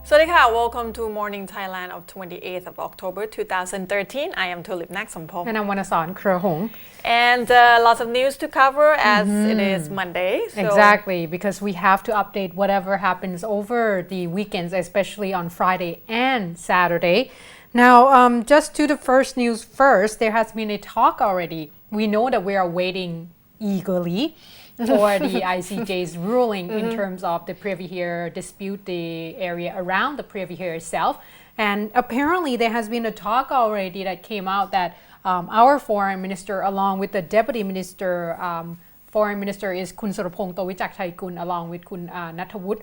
สวัสดีค่ะ Welcome to Morning Thailand of 28th of October 2013. I am Tulip Naksampong. And I'm Wanasan Krahong. And lots of news to cover as it is Monday. So Exactly, because we have to update whatever happens over the weekends, especially on Friday and Saturday. Now, just to the first news first, there has been a talk already. We know that we are waiting eagerly for the ICJ's ruling in terms of the privy here dispute, the area around the privy here itself. And apparently there has been a talk already that came out that our foreign minister, along with the deputy minister, foreign minister is Kun Urupong Towichakthai-kun, along with Kun Nathawut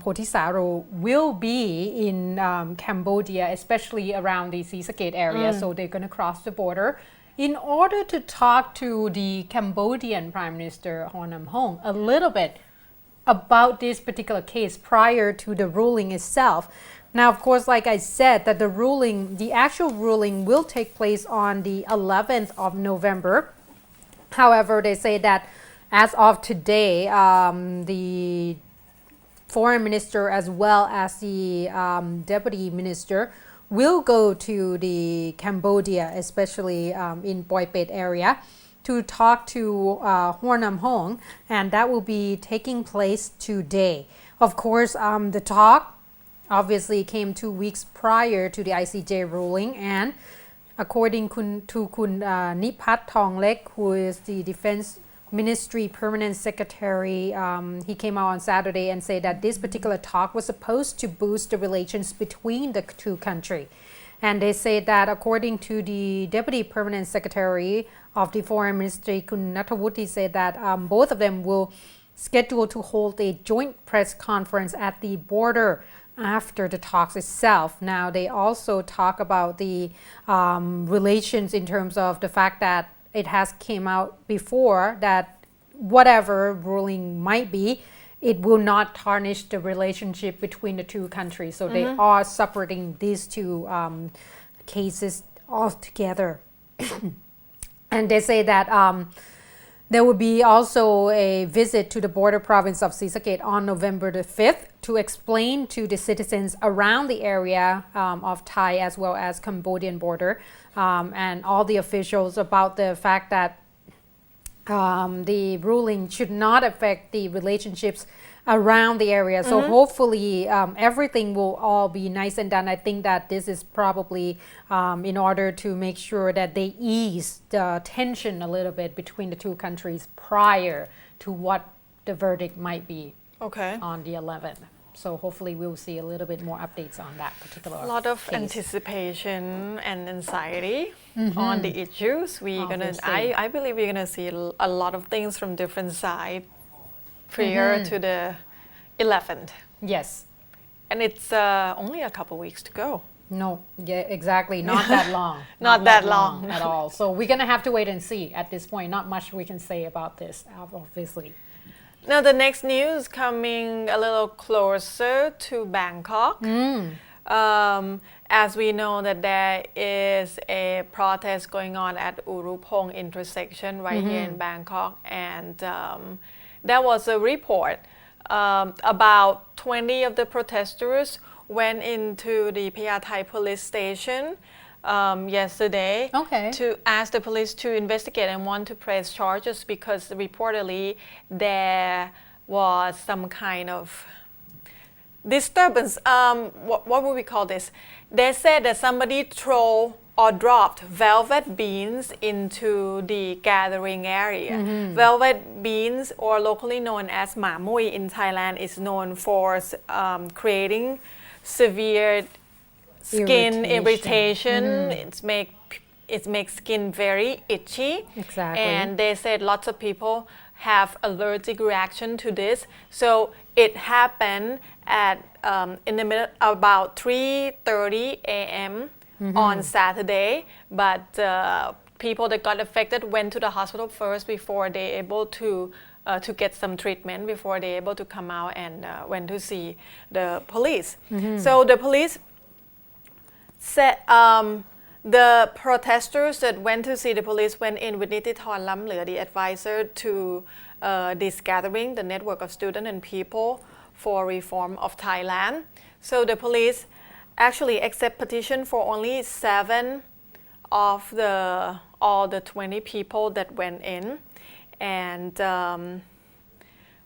Pothisaro, will be in Cambodia, especially around the Sisakhet area. So they're going to cross the border in order to talk to the Cambodian Prime Minister Hun Manet a little bit about this particular case prior to the ruling itself. Now, of course, like I said, that the actual ruling will take place on the 11th of November. However, they say that as of today, the foreign minister as well as the deputy minister will go to the Cambodia, especially in Poipet area, to talk to Hun Manet, and that will be taking place today. Of course, the talk obviously came 2 weeks prior to the ICJ ruling, and according to Kun Nipat Thonglek, who is the Defense Ministry Permanent Secretary, he came out on Saturday and said that this particular talk was supposed to boost the relations between the two countries. And they say that according to the Deputy Permanent Secretary of the Foreign Ministry, Kun Nathawut, he said that both of them will schedule to hold a joint press conference at the border after the talks itself. Now, they also talk about the relations in terms of the fact that it has came out before that whatever ruling might be, it will not tarnish the relationship between the two countries. So they are separating these two cases altogether. And they say that there will be also a visit to the border province of Sisakhet on November the 5th to explain to the citizens around the area of Thai as well as Cambodian border and all the officials about the fact that the ruling should not affect the relationships around the area. So hopefully everything will all be nice and done. I think that this is probably in order to make sure that they ease the tension a little bit between the two countries prior to what the verdict might be on the 11th. So hopefully we'll see a little bit more updates on that particular a lot of case. Anticipation and anxiety on the issues. I believe we're gonna see a lot of things from different sides prior to the 11th. Yes. And it's only a couple weeks to go. No, yeah, exactly. Not that long. Not that long at all. So we're going to have to wait and see at this point. Not much we can say about this, obviously. Now, the next news coming a little closer to Bangkok. As we know that there is a protest going on at Urupong intersection right here in Bangkok. And there was a report about 20 of the protesters went into the Payathai police station yesterday to ask the police to investigate and want to press charges because reportedly there was some kind of disturbance. What would we call this? They said that somebody threw or dropped velvet beans into the gathering area. Velvet beans, or locally known as ma mui in Thailand, is known for creating severe skin irritation. It makes skin very itchy. Exactly. And they said lots of people have allergic reaction to this. So it happened at in the middle about 3:30 a.m. on Saturday, but people that got affected went to the hospital first before they able to get some treatment before they able to come out and went to see the police. So the police said the protesters that went to see the police went in with Nitithorn Lamleur, the advisor to this gathering, the network of students and people for reform of Thailand. So the police actually accept petition for only 7 of all the 20 people that went in, and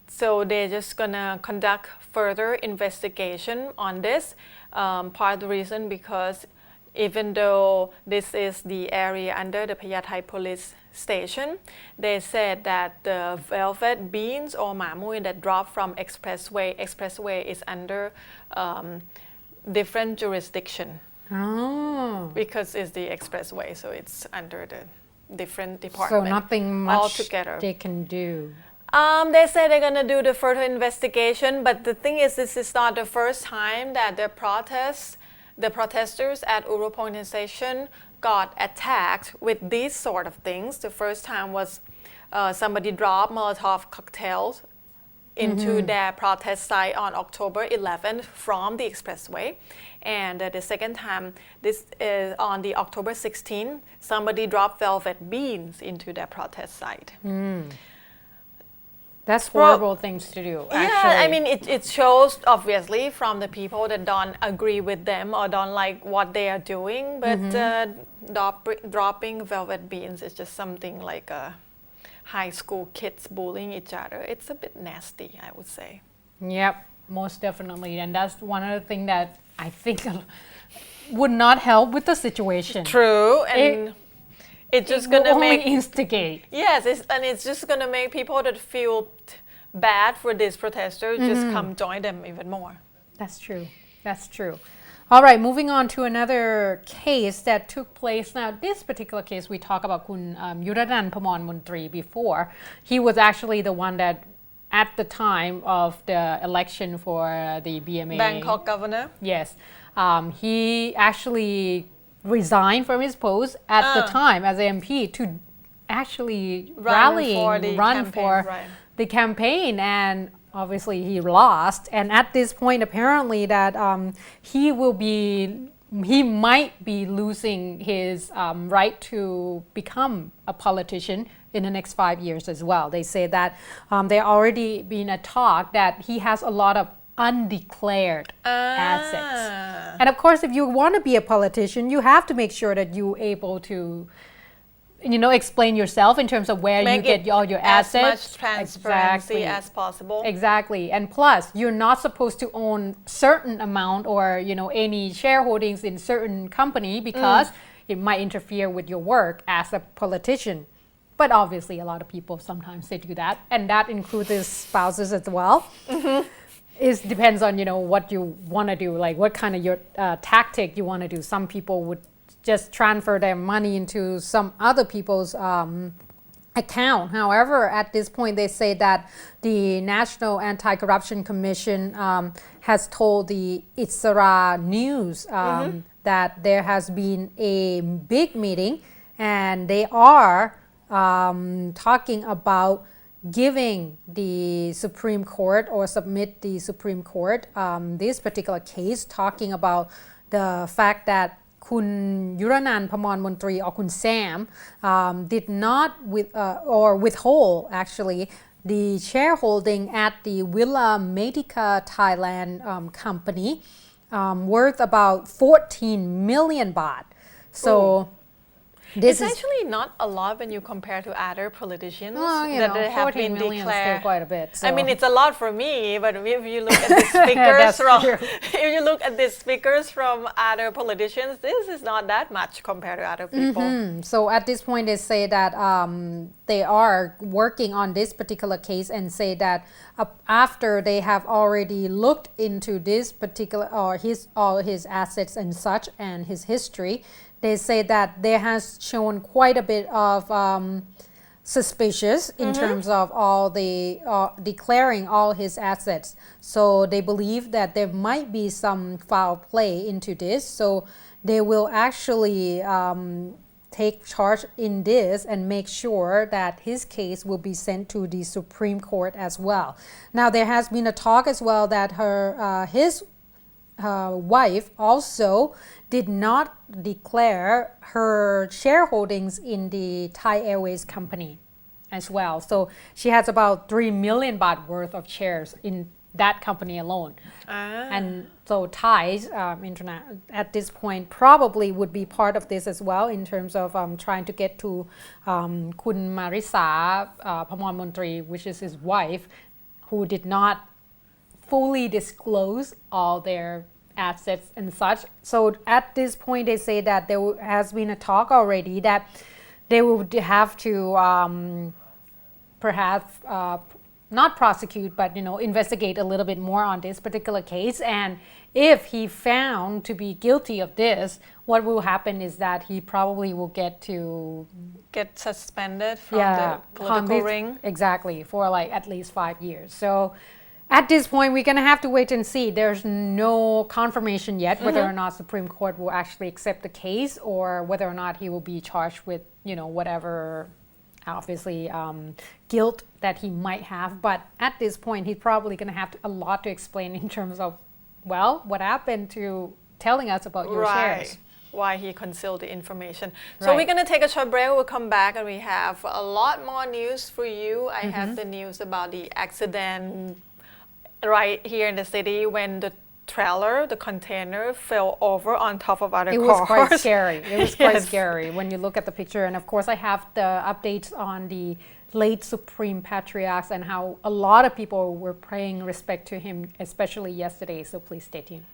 so they're just gonna conduct further investigation on this. Part of the reason because even though this is the area under the Payathai police station, they said that the velvet beans or mamui that dropped from expressway is under different jurisdiction. Oh. Because it's the expressway, so it's under the different department. So nothing much altogether. they can do. They say they're going to do the further investigation, but the thing is, this is not the first time that the protesters at Urupong station got attacked with these sort of things. The first time was somebody dropped Molotov cocktails into their protest site on October 11th from the expressway. And the second time, this is on the October 16th, somebody dropped velvet beans into their protest site. That's horrible things to do, actually. Yeah, I mean, it shows, obviously, from the people that don't agree with them or don't like what they are doing, but dropping velvet beans is just something like high school kids bullying each other. It's a bit nasty, I would say. Yep, most definitely. And that's one of the things that I think would not help with the situation. True, and it's just going gonna to make instigate. Yes, it's just gonna make people that feel bad for these protesters just come join them even more. That's true. That's true. All right, moving on to another case that took place. Now, this particular case, we talked about Kun Yuranand Pamonmuntri before. He was actually the one that, at the time of the election for the BMA Bangkok governor. Yes, he actually resigned from his post at the time as MP to actually run for the campaign, and obviously he lost. And at this point, apparently that he might be losing his right to become a politician in the next 5 years as well. They say that there already been a talk that he has a lot of undeclared assets. And of course, if you want to be a politician, you have to make sure that you're able to, explain yourself in terms of where you get all your assets. As much transparency as possible. Exactly. And plus, you're not supposed to own certain amount or, any shareholdings in certain company because it might interfere with your work as a politician. But obviously, a lot of people sometimes they do that, and that includes their spouses as well. It depends on what you want to do, like what kind of your tactic you want to do. Some people would just transfer their money into some other people's account. However, at this point, they say that the National Anti-Corruption Commission has told the Itsara News that there has been a big meeting, and they are talking about giving the Supreme Court or submit the Supreme Court this particular case, talking about the fact that Kun Yuranand Pamonmuntri or Kun Sam did not withhold actually the shareholding at the Villa Medica Thailand company worth about 14 million baht. So it's actually not a lot when you compare to other politicians that they have been declared. Still quite a bit. So. I mean, it's a lot for me, but if you look at the speakers from other politicians, this is not that much compared to other people. So at this point, they say that they are working on this particular case and say that after they have already looked into this particular or all his assets and such and his history. They say that there has shown quite a bit of suspicious in terms of all the declaring all his assets. So they believe that there might be some foul play into this. So they will actually take charge in this and make sure that his case will be sent to the Supreme Court as well. Now there has been a talk as well that his wife also did not declare her shareholdings in the Thai Airways company as well. So she has about 3 million baht worth of shares in that company alone. Ah. And so Thais at this point probably would be part of this as well in terms of trying to get to Kun Marisa Phamon Montri, which is his wife, who did not fully disclose all their assets and such. So at this point, they say that there has been a talk already that they would have to perhaps not prosecute, but investigate a little bit more on this particular case. And if he found to be guilty of this, what will happen is that he probably will get suspended from the political ring. Exactly, for like at least 5 years. So at this point, we're going to have to wait and see. There's no confirmation yet whether or not Supreme Court will actually accept the case or whether or not he will be charged with, whatever, obviously, guilt that he might have. But at this point, he's probably going to have a lot to explain in terms of, what happened to telling us about your shares. Why he concealed the information. So we're going to take a short break. We'll come back and we have a lot more news for you. I have the news about the accident right here in the city when the trailer, the container, fell over on top of other cars. It was quite scary. It was quite scary when you look at the picture. And of course, I have the updates on the late Supreme Patriarchs and how a lot of people were paying respect to him, especially yesterday. So please stay tuned.